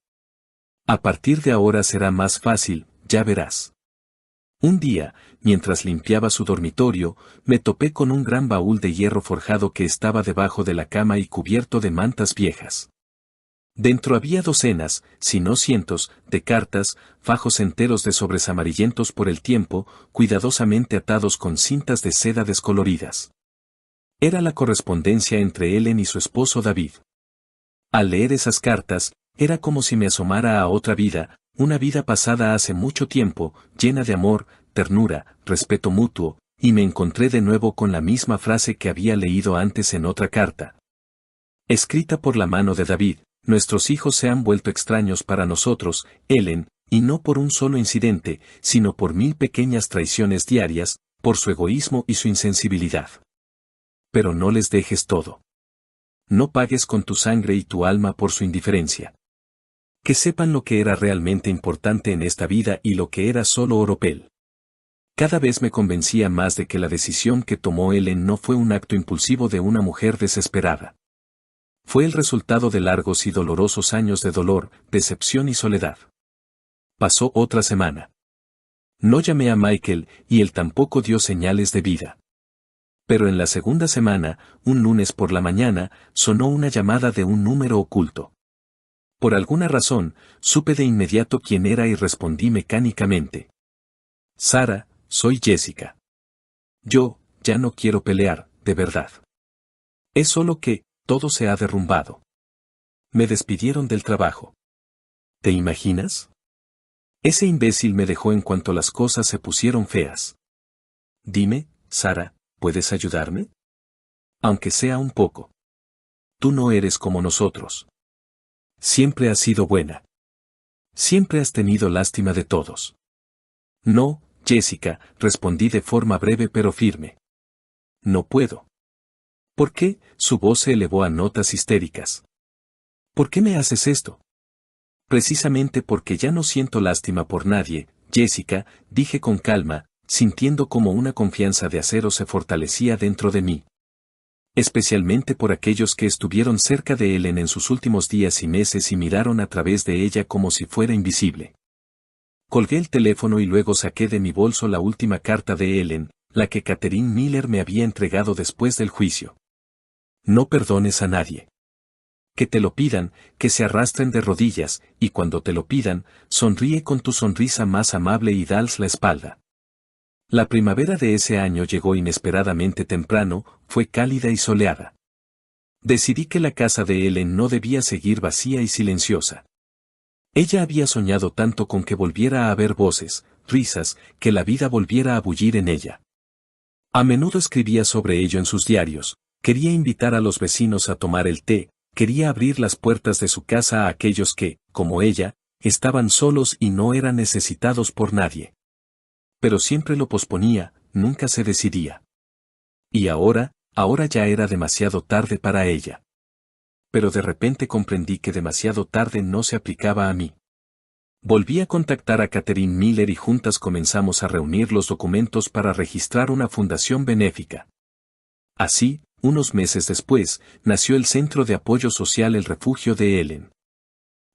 A partir de ahora será más fácil, ya verás. Un día, mientras limpiaba su dormitorio, me topé con un gran baúl de hierro forjado que estaba debajo de la cama y cubierto de mantas viejas. Dentro había docenas, si no cientos, de cartas, fajos enteros de sobres amarillentos por el tiempo, cuidadosamente atados con cintas de seda descoloridas. Era la correspondencia entre Ellen y su esposo David. Al leer esas cartas, era como si me asomara a otra vida, una vida pasada hace mucho tiempo, llena de amor, ternura, respeto mutuo, y me encontré de nuevo con la misma frase que había leído antes en otra carta. Escrita por la mano de David, nuestros hijos se han vuelto extraños para nosotros, Ellen, y no por un solo incidente, sino por 1000 pequeñas traiciones diarias, por su egoísmo y su insensibilidad. Pero no les dejes todo. No pagues con tu sangre y tu alma por su indiferencia. Que sepan lo que era realmente importante en esta vida y lo que era solo oropel. Cada vez me convencía más de que la decisión que tomó Ellen no fue un acto impulsivo de una mujer desesperada. Fue el resultado de largos y dolorosos años de dolor, decepción y soledad. Pasó otra semana. No llamé a Michael, y él tampoco dio señales de vida. Pero en la segunda semana, un lunes por la mañana, sonó una llamada de un número oculto. Por alguna razón, supe de inmediato quién era y respondí mecánicamente. Sara, soy Jessica. Yo, ya no quiero pelear, de verdad. Es solo que, todo se ha derrumbado. Me despidieron del trabajo. ¿Te imaginas? Ese imbécil me dejó en cuanto las cosas se pusieron feas. Dime, Sara, ¿puedes ayudarme? Aunque sea un poco. Tú no eres como nosotros. Siempre has sido buena. Siempre has tenido lástima de todos. No, Jessica, respondí de forma breve pero firme. No puedo. ¿Por qué? Su voz se elevó a notas histéricas. ¿Por qué me haces esto? Precisamente porque ya no siento lástima por nadie, Jessica, dije con calma, sintiendo como una confianza de acero se fortalecía dentro de mí. Especialmente por aquellos que estuvieron cerca de Ellen en sus últimos días y meses y miraron a través de ella como si fuera invisible. Colgué el teléfono y luego saqué de mi bolso la última carta de Ellen, la que Catherine Miller me había entregado después del juicio. No perdones a nadie. Que te lo pidan, que se arrastren de rodillas, y cuando te lo pidan, sonríe con tu sonrisa más amable y dales la espalda. La primavera de ese año llegó inesperadamente temprano, fue cálida y soleada. Decidí que la casa de Ellen no debía seguir vacía y silenciosa. Ella había soñado tanto con que volviera a haber voces, risas, que la vida volviera a bullir en ella. A menudo escribía sobre ello en sus diarios, quería invitar a los vecinos a tomar el té, quería abrir las puertas de su casa a aquellos que, como ella, estaban solos y no eran necesitados por nadie. Pero siempre lo posponía, nunca se decidía. Y ahora ya era demasiado tarde para ella. Pero de repente comprendí que demasiado tarde no se aplicaba a mí. Volví a contactar a Catherine Miller y juntas comenzamos a reunir los documentos para registrar una fundación benéfica. Así, unos meses después, nació el Centro de Apoyo Social El Refugio de Ellen.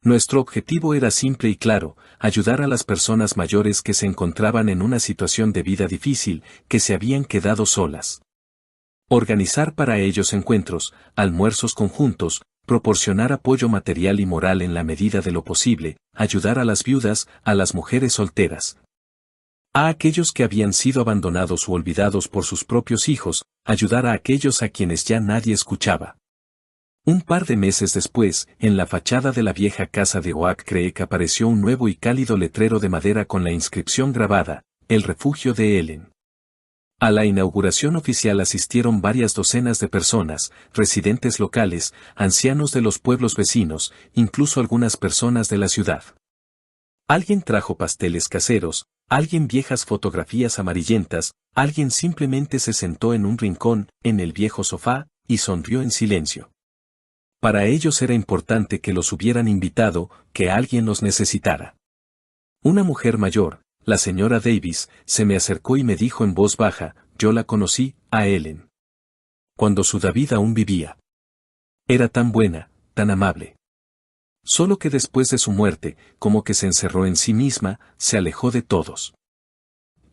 Nuestro objetivo era simple y claro, ayudar a las personas mayores que se encontraban en una situación de vida difícil, que se habían quedado solas. Organizar para ellos encuentros, almuerzos conjuntos, proporcionar apoyo material y moral en la medida de lo posible, ayudar a las viudas, a las mujeres solteras, a aquellos que habían sido abandonados u olvidados por sus propios hijos, ayudar a aquellos a quienes ya nadie escuchaba. Un par de meses después, en la fachada de la vieja casa de Oak Creek apareció un nuevo y cálido letrero de madera con la inscripción grabada, El Refugio de Ellen. A la inauguración oficial asistieron varias docenas de personas, residentes locales, ancianos de los pueblos vecinos, incluso algunas personas de la ciudad. Alguien trajo pasteles caseros, alguien viejas fotografías amarillentas, alguien simplemente se sentó en un rincón, en el viejo sofá, y sonrió en silencio. Para ellos era importante que los hubieran invitado, que alguien los necesitara. Una mujer mayor, la señora Davis, se me acercó y me dijo en voz baja, yo la conocí, a Ellen. Cuando su David aún vivía. Era tan buena, tan amable. Solo que después de su muerte, como que se encerró en sí misma, se alejó de todos.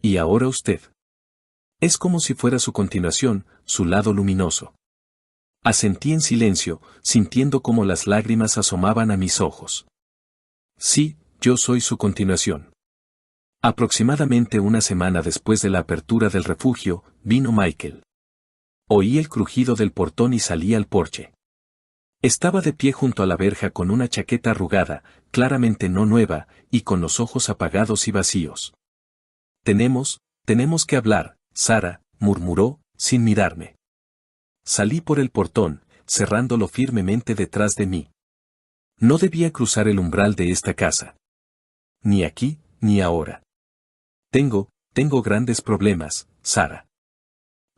Y ahora usted. Es como si fuera su continuación, su lado luminoso. Asentí en silencio, sintiendo como las lágrimas asomaban a mis ojos. Sí, yo soy su continuación. Aproximadamente una semana después de la apertura del refugio, vino Michael. Oí el crujido del portón y salí al porche. Estaba de pie junto a la verja con una chaqueta arrugada, claramente no nueva, y con los ojos apagados y vacíos. Tenemos que hablar, Sara, murmuró, sin mirarme. Salí por el portón, cerrándolo firmemente detrás de mí. No debía cruzar el umbral de esta casa. Ni aquí, ni ahora. Tengo grandes problemas, Sara.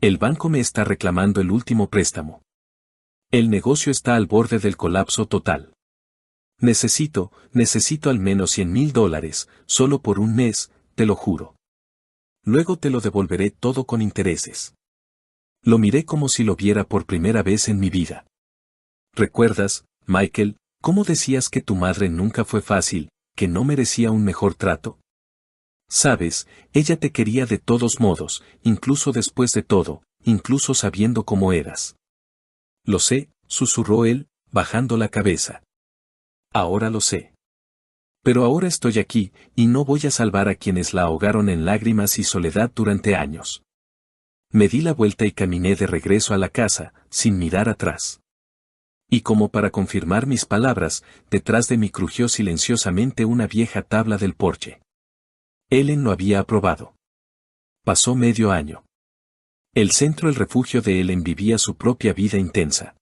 El banco me está reclamando el último préstamo. El negocio está al borde del colapso total. Necesito al menos $100,000, solo por un mes, te lo juro. Luego te lo devolveré todo con intereses. Lo miré como si lo viera por primera vez en mi vida. ¿Recuerdas, Michael, cómo decías que tu madre nunca fue fácil, que no merecía un mejor trato? Sabes, ella te quería de todos modos, incluso después de todo, incluso sabiendo cómo eras. Lo sé, susurró él, bajando la cabeza. Ahora lo sé. Pero ahora estoy aquí, y no voy a salvar a quienes la ahogaron en lágrimas y soledad durante años. Me di la vuelta y caminé de regreso a la casa, sin mirar atrás. Y como para confirmar mis palabras, detrás de mí crujió silenciosamente una vieja tabla del porche. Ellen lo había aprobado. Pasó medio año. El centro El Refugio de Ellen vivía su propia vida intensa.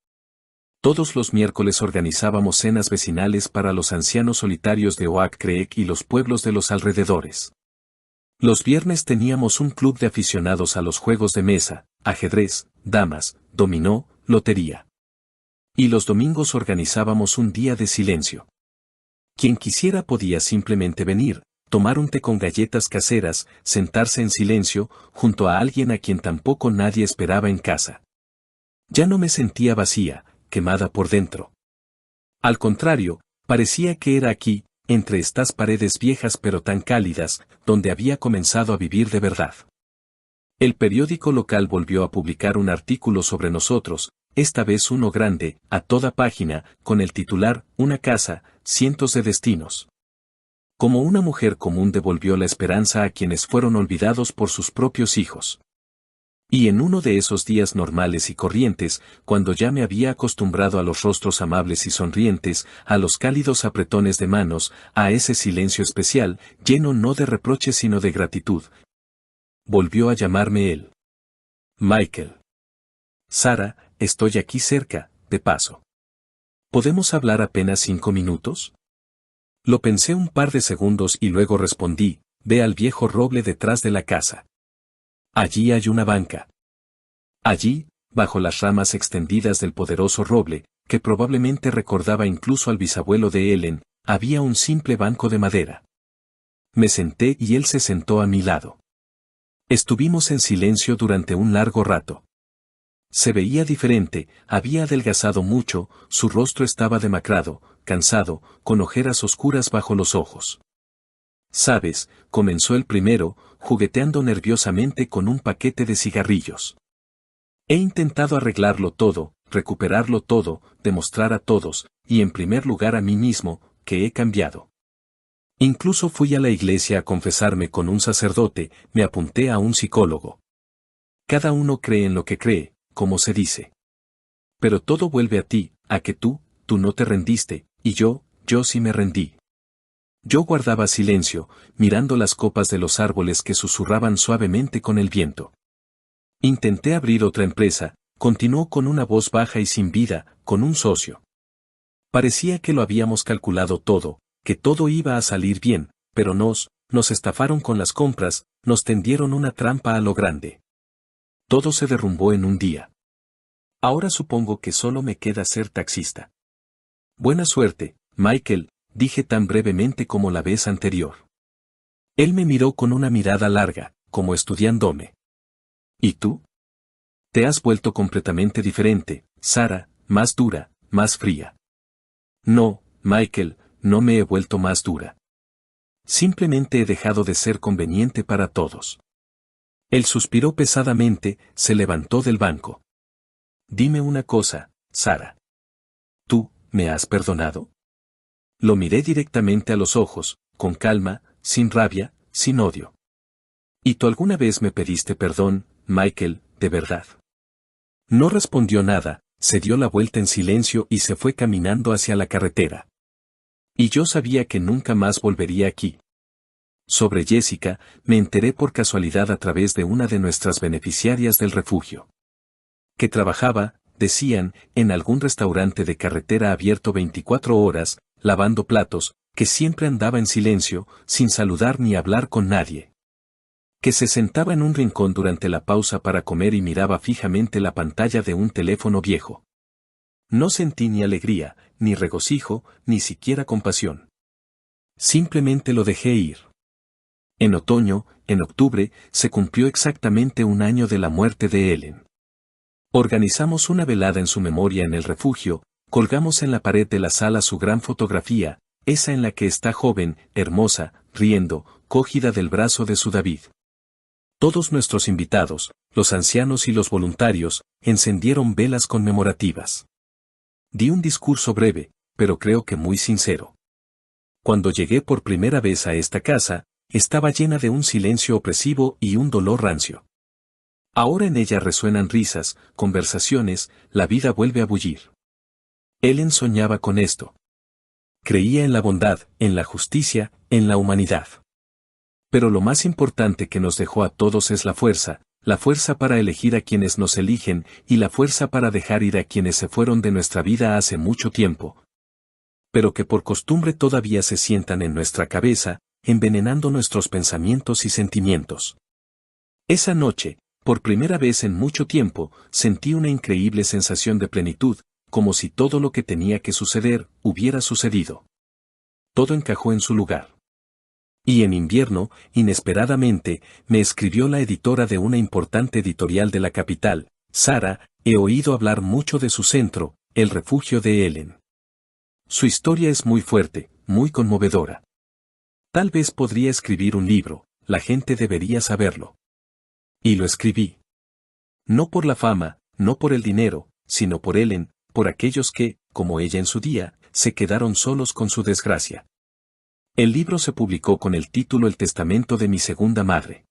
Todos los miércoles organizábamos cenas vecinales para los ancianos solitarios de Oak Creek y los pueblos de los alrededores. Los viernes teníamos un club de aficionados a los juegos de mesa, ajedrez, damas, dominó, lotería. Y los domingos organizábamos un día de silencio. Quien quisiera podía simplemente venir, tomar un té con galletas caseras, sentarse en silencio, junto a alguien a quien tampoco nadie esperaba en casa. Ya no me sentía vacía, quemada por dentro. Al contrario, parecía que era aquí, entre estas paredes viejas pero tan cálidas, donde había comenzado a vivir de verdad. El periódico local volvió a publicar un artículo sobre nosotros, esta vez uno grande, a toda página, con el titular, Una casa, cientos de destinos. Como una mujer común devolvió la esperanza a quienes fueron olvidados por sus propios hijos. Y en uno de esos días normales y corrientes, cuando ya me había acostumbrado a los rostros amables y sonrientes, a los cálidos apretones de manos, a ese silencio especial, lleno no de reproches sino de gratitud, volvió a llamarme él. Michael. Sara, estoy aquí cerca, de paso. ¿Podemos hablar apenas 5 minutos? Lo pensé un par de segundos y luego respondí, ve al viejo roble detrás de la casa. Allí hay una banca. Allí, bajo las ramas extendidas del poderoso roble, que probablemente recordaba incluso al bisabuelo de Ellen, había un simple banco de madera. Me senté y él se sentó a mi lado. Estuvimos en silencio durante un largo rato. Se veía diferente, había adelgazado mucho, su rostro estaba demacrado, cansado, con ojeras oscuras bajo los ojos. «Sabes», comenzó el primero, jugueteando nerviosamente con un paquete de cigarrillos. «He intentado arreglarlo todo, recuperarlo todo, demostrar a todos, y en primer lugar a mí mismo, que he cambiado. Incluso fui a la iglesia a confesarme con un sacerdote, me apunté a un psicólogo. Cada uno cree en lo que cree, como se dice. Pero todo vuelve a ti, a que tú no te rendiste, y yo sí me rendí». Yo guardaba silencio, mirando las copas de los árboles que susurraban suavemente con el viento. Intenté abrir otra empresa, continuó con una voz baja y sin vida, con un socio. Parecía que lo habíamos calculado todo, que todo iba a salir bien, pero nos estafaron con las compras, nos tendieron una trampa a lo grande. Todo se derrumbó en un día. Ahora supongo que solo me queda ser taxista. Buena suerte, Michael, dije tan brevemente como la vez anterior. Él me miró con una mirada larga, como estudiándome. ¿Y tú? Te has vuelto completamente diferente, Sara, más dura, más fría. No, Michael, no me he vuelto más dura. Simplemente he dejado de ser conveniente para todos. Él suspiró pesadamente, se levantó del banco. Dime una cosa, Sara. ¿Tú me has perdonado? Lo miré directamente a los ojos, con calma, sin rabia, sin odio. ¿Y tú alguna vez me pediste perdón, Michael, de verdad? No respondió nada, se dio la vuelta en silencio y se fue caminando hacia la carretera. Y yo sabía que nunca más volvería aquí. Sobre Jessica, me enteré por casualidad a través de una de nuestras beneficiarias del refugio. Que trabajaba, decían, en algún restaurante de carretera abierto 24 horas, lavando platos, que siempre andaba en silencio, sin saludar ni hablar con nadie. Que se sentaba en un rincón durante la pausa para comer y miraba fijamente la pantalla de un teléfono viejo. No sentí ni alegría, ni regocijo, ni siquiera compasión. Simplemente lo dejé ir. En otoño, en octubre, se cumplió exactamente un año de la muerte de Ellen. Organizamos una velada en su memoria en el refugio, colgamos en la pared de la sala su gran fotografía, esa en la que está joven, hermosa, riendo, cogida del brazo de su David. Todos nuestros invitados, los ancianos y los voluntarios, encendieron velas conmemorativas. Di un discurso breve, pero creo que muy sincero. Cuando llegué por primera vez a esta casa, estaba llena de un silencio opresivo y un dolor rancio. Ahora en ella resuenan risas, conversaciones, la vida vuelve a bullir. Ellen soñaba con esto. Creía en la bondad, en la justicia, en la humanidad. Pero lo más importante que nos dejó a todos es la fuerza para elegir a quienes nos eligen y la fuerza para dejar ir a quienes se fueron de nuestra vida hace mucho tiempo. Pero que por costumbre todavía se sientan en nuestra cabeza, envenenando nuestros pensamientos y sentimientos. Esa noche, por primera vez en mucho tiempo, sentí una increíble sensación de plenitud, como si todo lo que tenía que suceder, hubiera sucedido. Todo encajó en su lugar. Y en invierno, inesperadamente, me escribió la editora de una importante editorial de la capital, Sara, he oído hablar mucho de su centro, el refugio de Ellen. Su historia es muy fuerte, muy conmovedora. Tal vez podría escribir un libro, la gente debería saberlo. Y lo escribí. No por la fama, no por el dinero, sino por Ellen, por aquellos que, como ella en su día, se quedaron solos con su desgracia. El libro se publicó con el título El testamento de mi segunda madre.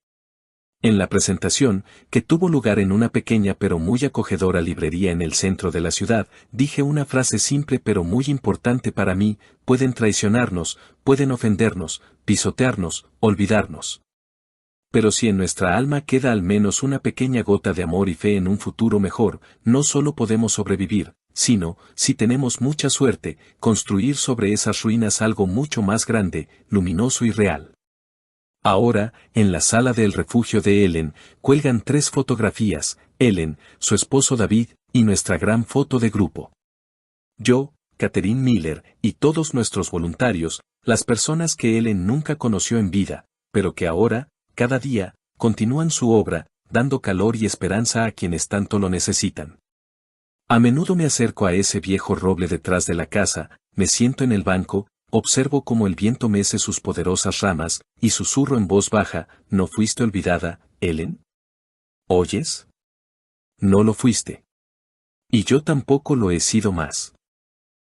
En la presentación, que tuvo lugar en una pequeña pero muy acogedora librería en el centro de la ciudad, dije una frase simple pero muy importante para mí: pueden traicionarnos, pueden ofendernos, pisotearnos, olvidarnos. Pero si en nuestra alma queda al menos una pequeña gota de amor y fe en un futuro mejor, no solo podemos sobrevivir, sino, si tenemos mucha suerte, construir sobre esas ruinas algo mucho más grande, luminoso y real. Ahora, en la sala del refugio de Ellen, cuelgan 3 fotografías, Ellen, su esposo David, y nuestra gran foto de grupo. Yo, Catherine Miller, y todos nuestros voluntarios, las personas que Ellen nunca conoció en vida, pero que ahora, cada día, continúan su obra, dando calor y esperanza a quienes tanto lo necesitan. A menudo me acerco a ese viejo roble detrás de la casa, me siento en el banco, observo cómo el viento mece sus poderosas ramas, y susurro en voz baja, ¿no fuiste olvidada, Ellen? ¿Oyes? No lo fuiste. Y yo tampoco lo he sido más.